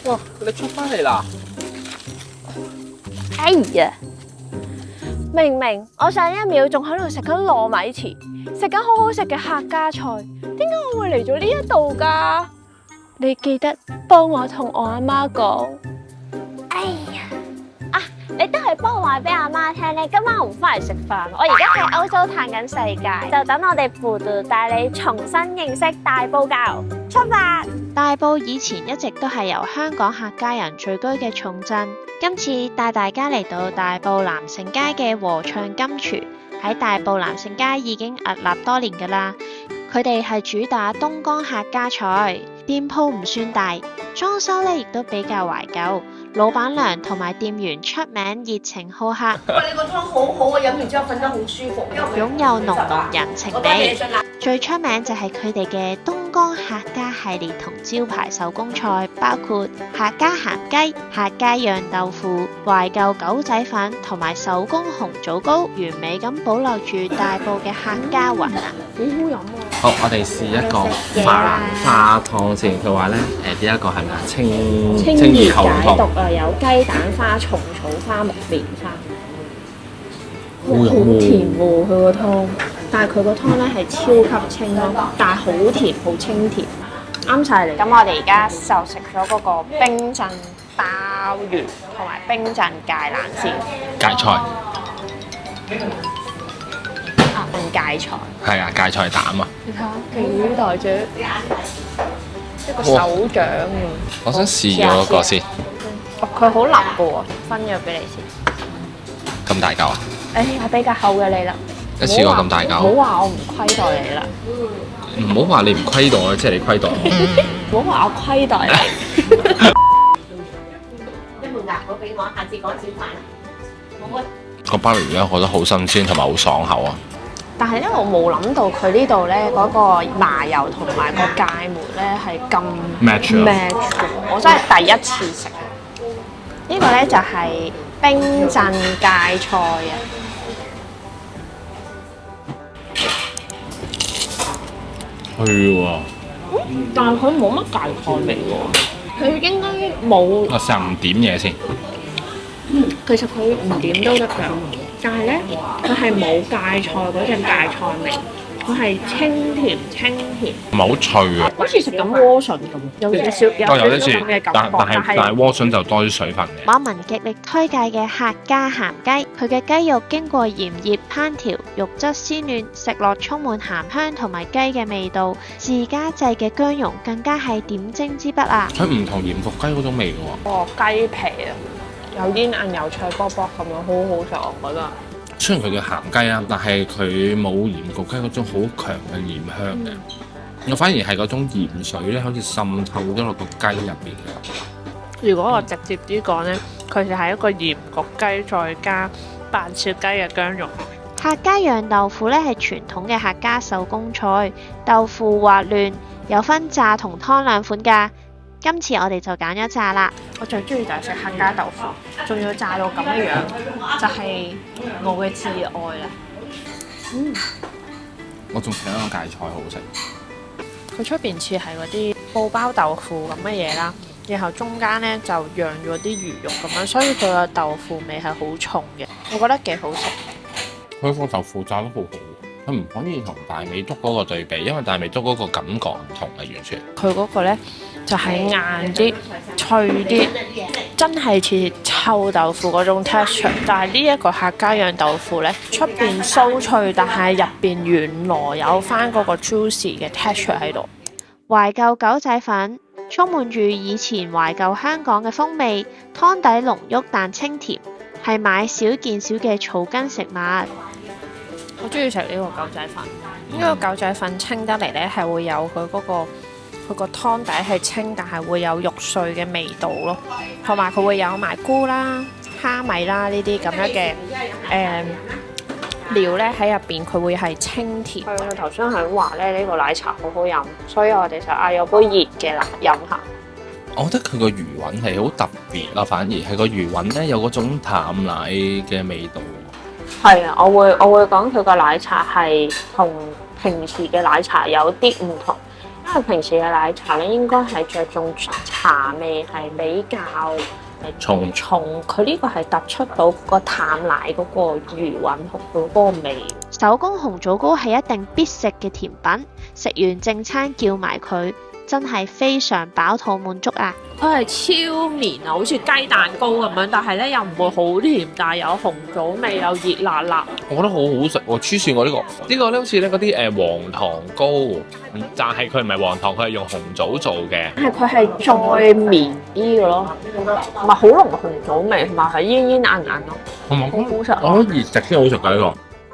哇！你出翻嚟啦？哎呀！明明我上一秒仲喺度食緊糯米糍，食緊好好食嘅客家菜，點解我會嚟咗呢一度㗎？你記得幫我同我阿媽講。哎呀！啊，你都係幫我話俾阿媽聽，你今晚唔翻嚟食飯。我而家喺歐洲嘆緊世界，就等我哋葡萄帶你重新認識大埔滘。出發！大埔以前一直都係由香港客家人聚居嘅重鎮。今次帶大家嚟到大埔南盛街嘅和暢金廚，喺大埔南盛街已經屹立多年㗎啦。佢哋係主打東江客家菜，店鋪唔算大，裝修咧亦都比較懷舊。老闆娘同埋店員出名熱情好客。喂，你個湯好好啊，飲完之後瞓得好舒服，擁有濃濃人情味。最出名就係佢哋嘅東江客家系列同招牌手工菜，包括客家鹹雞、客家釀豆腐、懷舊狗仔粉同埋手工紅棗糕，完美咁保留住大埔嘅客家魂啊！好好飲啊！好，我哋試一個飯花湯先。佢話咧，呢一個係咪啊？清熱喉痛。啊，有雞蛋花、蟲草花、木棉花，好飲喎好甜喎佢個湯，但係佢個湯咧係超級清咯，但係好甜，好清甜，啱晒你。咁我哋而家就食咗嗰個冰鎮鮑魚同埋冰鎮芥蘭先。芥菜啊，芥菜。係啊，芥菜膽啊！你睇下幾大隻，一個手掌喎。我想試咗嗰個先。哦，佢好腍嘅喎，分咗俾你先。咁大嚿啊！誒，我比較厚嘅你啦。一次過咁大唔嚿。好話我唔虧待你啦，唔好話你唔虧待我，即係你虧待我。唔好話我虧待你。一門牙果俾我，下次講小飯。好啊。個鮑魚咧，我覺得好新鮮同埋好爽口啊！但係因為我冇諗到佢呢度咧嗰個麻油同埋個芥末咧係咁 match 嘅，我真係第一次食。呢個咧就係冰鎮芥菜啊！係喎，但係佢冇乜芥菜味喎，佢應該冇。我試下唔點嘢先。其實佢唔點都得㗎，但係咧佢係冇芥菜嗰陣芥菜味，佢係清甜清甜，唔係好脆啊！好似食緊萵筍咁，有少少有啲似咁嘅感覺，但係萵筍就多啲水分嘅。網民極力推介嘅客家鹹雞，佢嘅雞肉經過鹽醃烹調，肉質鮮嫩，食落充滿鹹香同埋雞嘅味道。自家製嘅薑蓉更加係點睛之筆啊！佢唔同鹽焗雞嗰種味嘅喎。哦雞皮啊，有煙韌又脆卜卜咁樣，好好食我覺得。雖然佢叫鹹雞啦，但係佢冇鹽焗雞嗰種好強嘅鹽香嘅。我反而係嗰種鹽水咧，好似滲透咗落個雞入邊嘅。如果我直接啲講咧，佢就係一個鹽焗雞再加白切雞嘅薑蓉。客家釀豆腐咧係傳統嘅客家手工菜，豆腐滑嫩，有分炸同湯兩款㗎。今次我哋就揀咗炸啦。我最中意就係食客家豆腐，仲要炸到咁嘅樣，就係我嘅至愛啦。我仲食一個芥菜好食。佢出邊似係嗰啲布包豆腐咁嘅嘢啦，然後中間咧就釀咗啲魚肉咁樣，所以佢個豆腐味係好重嘅，我覺得幾好食。佢個豆腐炸得好好，佢唔可以同大美督嗰個對比，因為大美督嗰個感覺唔同嘅完全。佢嗰個咧就係硬啲、脆啲，真係似臭豆腐嗰種 texture。但係呢一個客家釀豆腐咧，出邊酥脆，但係入邊軟糯，有翻嗰個 juicy 嘅 texture 喺度。懷舊狗仔粉充滿住以前懷舊香港嘅風味，湯底濃郁但清甜，係買少見少嘅草根食物。我中意食呢個狗仔粉，呢個狗仔粉清得嚟咧係會有佢嗰佢個湯底係清，但係會有肉碎嘅味道咯，同埋佢會有埋菇啦、蝦米啦呢啲咁樣嘅料咧喺入邊，佢會係清甜。係啊，頭先係話咧呢個奶茶好好飲，所以我哋就嗌咗杯熱嘅啦飲下。我覺得佢個魚韻係好特別啦，反而係個魚韻咧有嗰種淡奶嘅味道。係啊，我會講佢個奶茶係同平時嘅奶茶有啲唔同。因為平時嘅奶茶咧應該係着重茶味係比較重，佢呢個係突出到個淡奶嗰個餘韻嗰個味。手工紅棗糕係一定必食嘅甜品，食完正餐叫埋佢，真係非常飽肚滿足啊！佢係超綿啊，好似雞蛋糕咁樣，但係咧又唔會好甜，但係有紅棗味，有熱辣辣。我覺得好好食喎，黐線喎呢個！呢個咧好似咧嗰啲黃糖糕，但係佢唔係黃糖，佢係用紅棗做嘅。但係佢係再綿啲嘅咯，唔係好濃紅棗味，同埋係煙煙韌韌咯，同埋好好食。我覺得熱食先好食㗎呢個。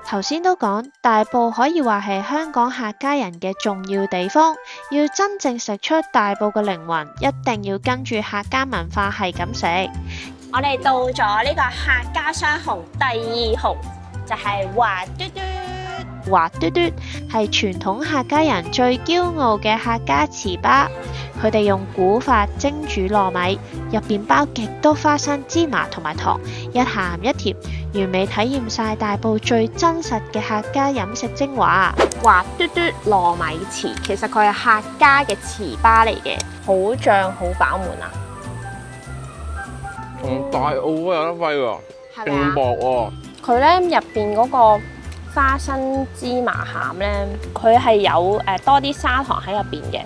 頭先都講，大埔可以話係香港客家人嘅重要地方。要真正食出大埔嘅靈魂，一定要跟住客家文化係咁食。我哋到咗呢個客家雙紅第二紅，就係滑嘟嘟。滑嘟嘟係傳統客家人最驕傲嘅客家糍粑，佢哋用古法蒸煮糯米，入邊包極多花生、芝麻同埋糖，一鹹一甜，完美體驗晒大埔最真實嘅客家飲食精華。滑嘟嘟糯米糍，其實佢係客家嘅糍粑嚟嘅，好脹好飽滿啊！同大澳有得揮喎，係咪啊？勁薄喎。佢咧入邊嗰個花生芝麻餡咧，佢係有多啲砂糖喺入邊嘅，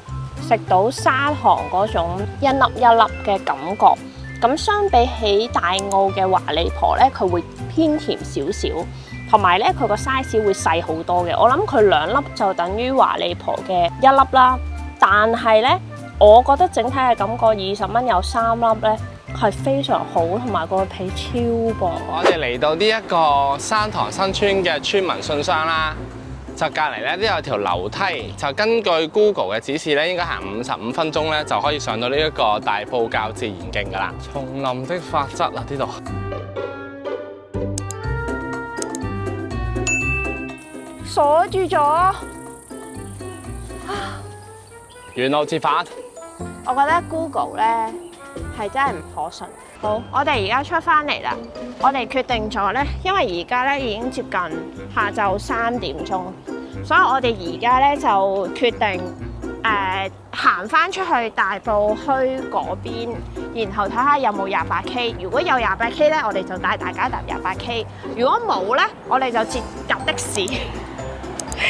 食到砂糖嗰種一粒一粒嘅感覺。咁相比起大澳嘅華利婆咧，佢會偏甜少少，同埋咧佢個 size 會細好多嘅。我諗佢2粒就等於華利婆嘅1粒啦。但係咧，我覺得整體嘅感覺20蚊有3粒咧係非常好，同埋個皮超薄。我哋嚟到呢一個山塘新村嘅村民信箱啦，就隔離咧都有條樓梯，就根據 Google 嘅指示咧，應該行55分鐘咧就可以上到呢一個大埔滘自然徑噶啦。叢林的法則啊，呢度鎖住咗。沿路折返。我覺得 Google 咧係真係唔可信。好，我哋而家出翻嚟啦。我哋決定咗咧，因為而家咧已經接近下晝3點鐘，所以我哋而家咧就決定行翻出去大埔墟嗰邊，然後睇下有冇28K。如果有28K 咧，我哋就帶大家搭28K。如果冇咧，我哋就接搭的士。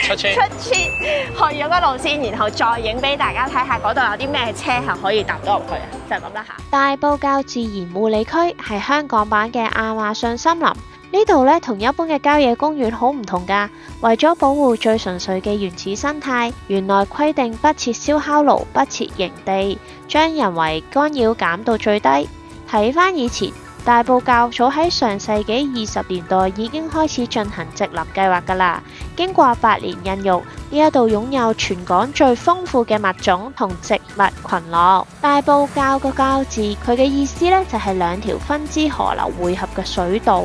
出車去咗個路線，然後再影俾大家睇下嗰度有啲咩車係可以搭到入去啊！就咁啦嚇。大埔滘自然護理區係香港版嘅亞馬遜森林，呢度咧同一般嘅郊野公園好唔同㗎。為咗保護最純粹嘅原始生態，原來規定不設燒烤爐、不設營地，將人為干擾減到最低。睇返以前，大埔滘早喺上世紀20年代已經開始進行植林計劃㗎啦。經過8年孕育，呢一度擁有全港最豐富嘅物種同植物群落。大埔滘個滘字，佢嘅意思呢就係2條分支河流匯合嘅水道。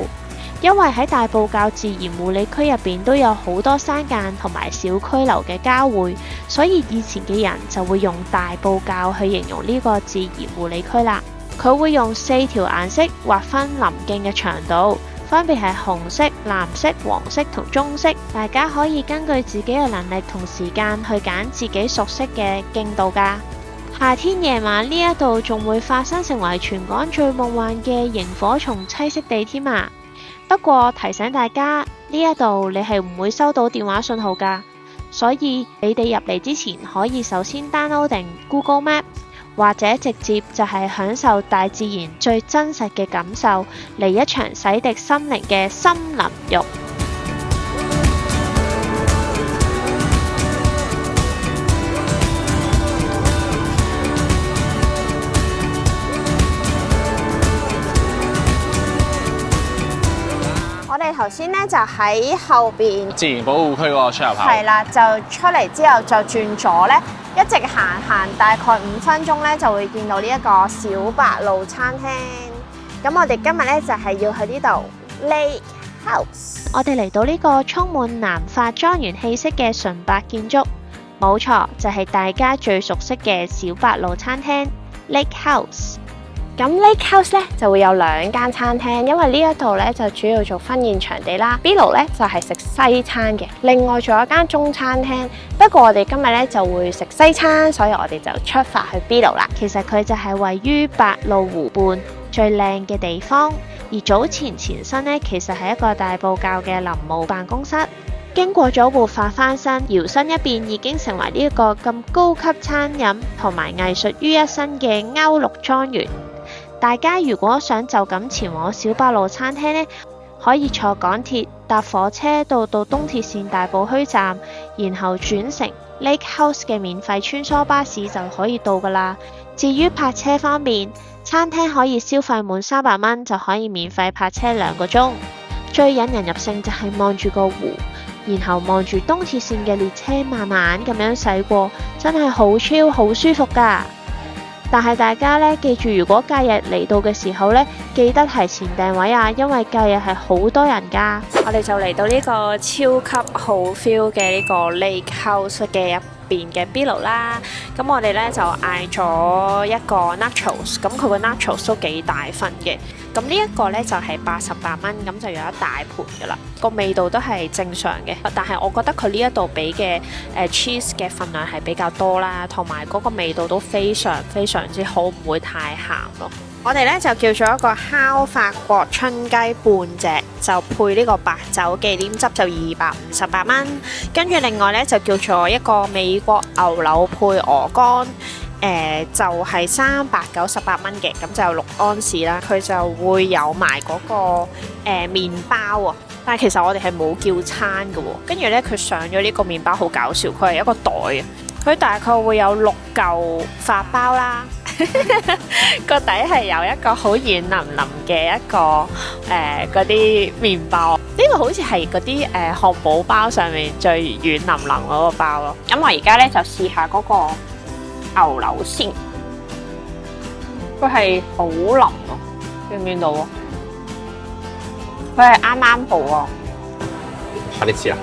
因為喺大埔滘自然護理區入邊都有好多山澗同埋小區流嘅交匯，所以以前嘅人就會用大埔滘去形容呢個自然護理區啦。佢會用4條顏色劃分林徑嘅長度，分別係紅色、藍色、黃色同棕色。大家可以根據自己嘅能力同時間去揀自己熟悉嘅徑道㗎。夏天夜晚呢一度仲會化身成為全港最夢幻嘅螢火蟲棲息地添啊！不過提醒大家，呢一度你係唔會收到電話信號㗎，所以你哋入嚟之前可以首先 download 定 Google Map。或者直接就係享受大自然最真實嘅感受，嚟一場洗滌心靈嘅森林浴。我哋頭先呢就喺後邊自然保護區嗰個出入口。係啦，就出嚟之後就轉左呢。一直行大概5分鐘咧，就會見到呢一個小白鷺餐廳。咁我哋今日咧就係要去呢度 Lake House。我哋嚟到呢個充滿南法莊園氣息嘅純白建築，冇錯，就係大家最熟悉嘅小白鷺餐廳 Lake House。咁 Lake House 咧就會有2間餐廳，因為呢一度咧就主要做婚宴場地啦。B 爐咧就係食西餐嘅，另外仲有一間中餐廳。不過我哋今日咧就會食西餐，所以我哋就出發去 B 爐啦。其實佢就係位於白鷺湖畔最靚嘅地方，而早前前身咧其實係一個大埔滘嘅林務辦公室。經過咗活化翻新，搖身一變已經成為呢一個咁高級餐飲同埋藝術於一身嘅歐陸莊園。大家如果想就咁前往小白鷺餐廳呢，可以坐港鐵搭火車到東鐵線大埔墟站，然後轉乘 Lake House 嘅免費穿梭巴士就可以到㗎啦。至於泊車方面，餐廳可以消費滿300蚊就可以免費泊車2個鐘。最引人入勝就係望住個湖，然後望住東鐵線嘅列車慢慢咁樣駛過，真係好 chill 好舒服㗎。但係大家咧，記住如果假日嚟到嘅時候咧，記得提前訂位啊，因為假日係好多人㗎。我哋就嚟到呢個超級好 feel 嘅呢個 Lake House 嘅入邊嘅 B 爐啦。咁我哋咧就嗌咗一個 nachos， 咁佢個 nachos 都幾大份嘅。咁呢一個咧就係88蚊，咁就有一大盤㗎啦。個味道都係正常嘅，但係我覺得佢呢一度俾嘅cheese 嘅份量係比較多啦，同埋嗰個味道都非常非常之好，唔會太鹹咯。我哋咧就叫咗一個烤法國春雞半隻，就配呢個白酒忌廉汁就258蚊。跟住另外咧就叫咗一個美國牛柳配鵝肝。就係398蚊嘅，咁就6安士啦。佢就會有埋嗰個麵包啊，但係其實我哋係冇叫餐嘅喎。跟住咧，佢上咗呢個麵包好搞笑，佢係一個袋啊，佢大概會有6嚿法包啦，個底係有一個好軟腍腍嘅一個嗰啲麵包。呢個好似係嗰啲漢堡包上面最軟腍腍嗰個包咯。咁我而家咧就試下嗰個牛柳先，佢係好腍啊，見唔見到啊？佢係啱啱好啊！快啲試啦！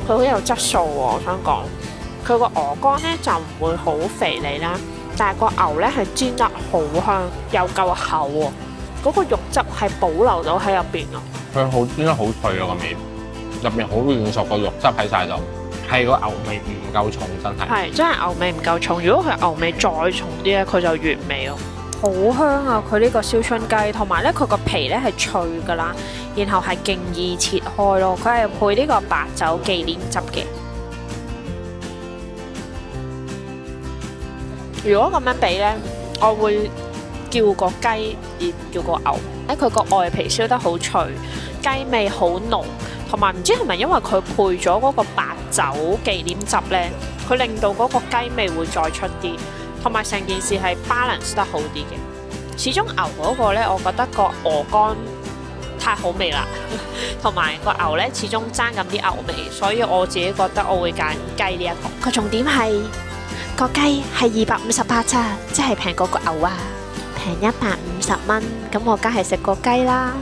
佢好有質素喎，我想講，佢個鵝肝咧就唔會好肥膩啦，但係個牛咧係煎得好香，又夠厚喎，嗰個肉汁係保留到喺入邊啊！佢好煎得好脆啊個味，入面好軟熟，個肉汁喺晒度。係個牛味唔夠重，真係。係真係牛味唔夠重。如果佢牛味再重啲咧，佢就原味咯。好香啊！佢呢個燒春雞，同埋咧佢個皮咧係脆㗎啦，然後係勁易切開咯。佢係配呢個白酒忌廉汁嘅。如果咁樣比咧，我會叫個雞而叫個牛。咧佢個外皮燒得好脆，雞味好濃。同埋唔知係咪因為佢配咗嗰個白酒忌廉汁呢，佢令到嗰個雞味會再出啲，同埋成件事係 balance 得好啲嘅。始終牛嗰個呢，我覺得個鵝肝太好味啦，同埋個牛呢始終爭緊啲牛味，所以我自己覺得我會揀雞呢一個。個重點係個雞係258咋，即係平過個牛啊，平150蚊，咁我梗係食個雞啦。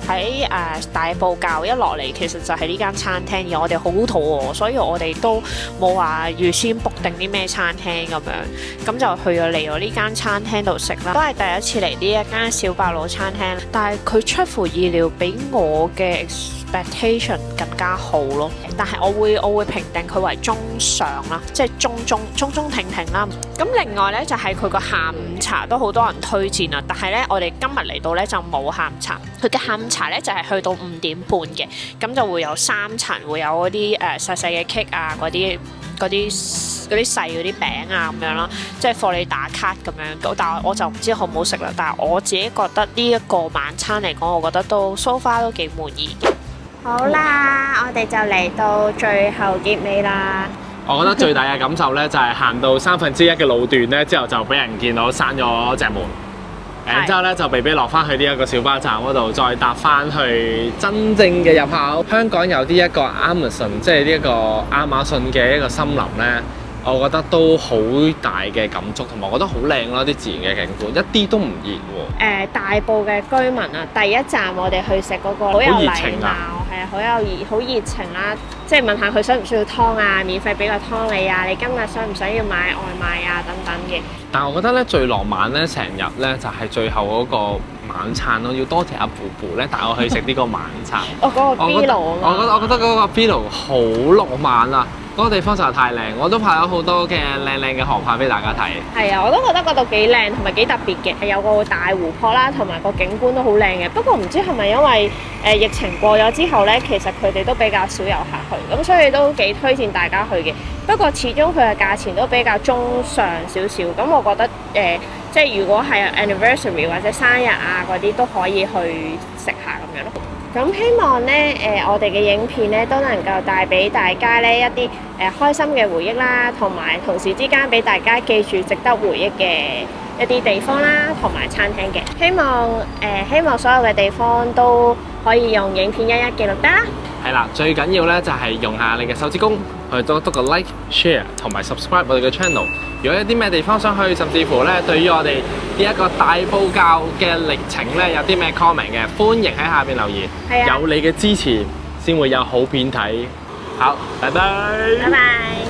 喺大埔滘一落嚟，其實就係呢間餐廳，而我哋好肚餓，所以我哋都冇話預先 book 定啲咩餐廳咁樣，咁就去咗嚟我呢間餐廳度食啦。都係第一次嚟呢一間小白鷺餐廳，但係佢出乎意料，比我嘅 expectation 更加好咯。但係我會評定佢為中上啦，即係中挺挺啦。咁另外呢，就係佢個下午茶都好多人推薦啊，但係呢，我哋今日嚟到呢，就冇下午茶。佢嘅下午茶呢，就係去到5點半嘅，咁就會有3層，會有嗰啲細細嘅 cake 啊，嗰啲細嗰啲餅啊咁樣啦，即係貨你打卡咁樣。但係我就唔知好唔好食啦。但係我自己覺得呢一個晚餐嚟講，我覺得都 so far 都幾滿意嘅。好啦，我哋就嚟到最後結尾啦。我覺得最大嘅感受咧，就係行到1/3嘅路段咧，之後就俾人見到閂咗隻門，然之後咧就被逼落翻去呢一個小巴站嗰度，再搭翻去真正嘅入口。香港有呢一個 Amazon， 即係呢一個亞馬遜嘅一個森林咧，我覺得都好大嘅感觸，同埋我覺得好靚咯，啲自然嘅景觀，一啲都唔熱喎。大埔嘅居民啊，第一站我哋去食嗰個好有好熱禮貌，情啊係啊，好熱情啦，即係問下佢需唔需要湯啊，免費俾個湯你啊，你今日想唔想要買外賣啊等等嘅。但係我覺得咧最浪漫咧，成日咧就係最後嗰個晚餐咯，要多謝阿布布咧帶我去食呢個晚餐。哦，嗰個 B 爐啊嘛，我覺得嗰個 B 爐好浪漫啊！嗰個地方實在太靚，我都拍咗好多嘅靚靚嘅航拍俾大家睇。係啊，我都覺得嗰度幾靚同埋幾特別嘅，係有個大湖泊啦，同埋個景觀都好靚嘅。不過唔知係咪因為疫情過咗之後呢，其實佢哋都比較少遊客去，咁所以都幾推薦大家去嘅。不過始終佢嘅價錢都比較中上少少，咁我覺得即係如果係 anniversary 或者生日啊嗰啲都可以去食下咁樣咯。咁希望呢，我哋嘅影片呢都能夠帶俾大家呢一啲開心嘅回憶啦，同埋同時之間俾大家記住值得回憶嘅一啲地方啦，同埋餐廳嘅。希望所有嘅地方都可以用影片一一記錄得啦。係啦，最緊要咧就係用下你嘅手指公去篤個 like、share 同埋 subscribe 我哋嘅 channel。如果有啲咩地方想去，甚至乎咧對於我哋呢一個大埔滘嘅歷程咧有啲咩 comment 嘅，歡迎喺下邊留言。係啊，有你嘅支持，先會有好片睇。好，拜拜。拜拜。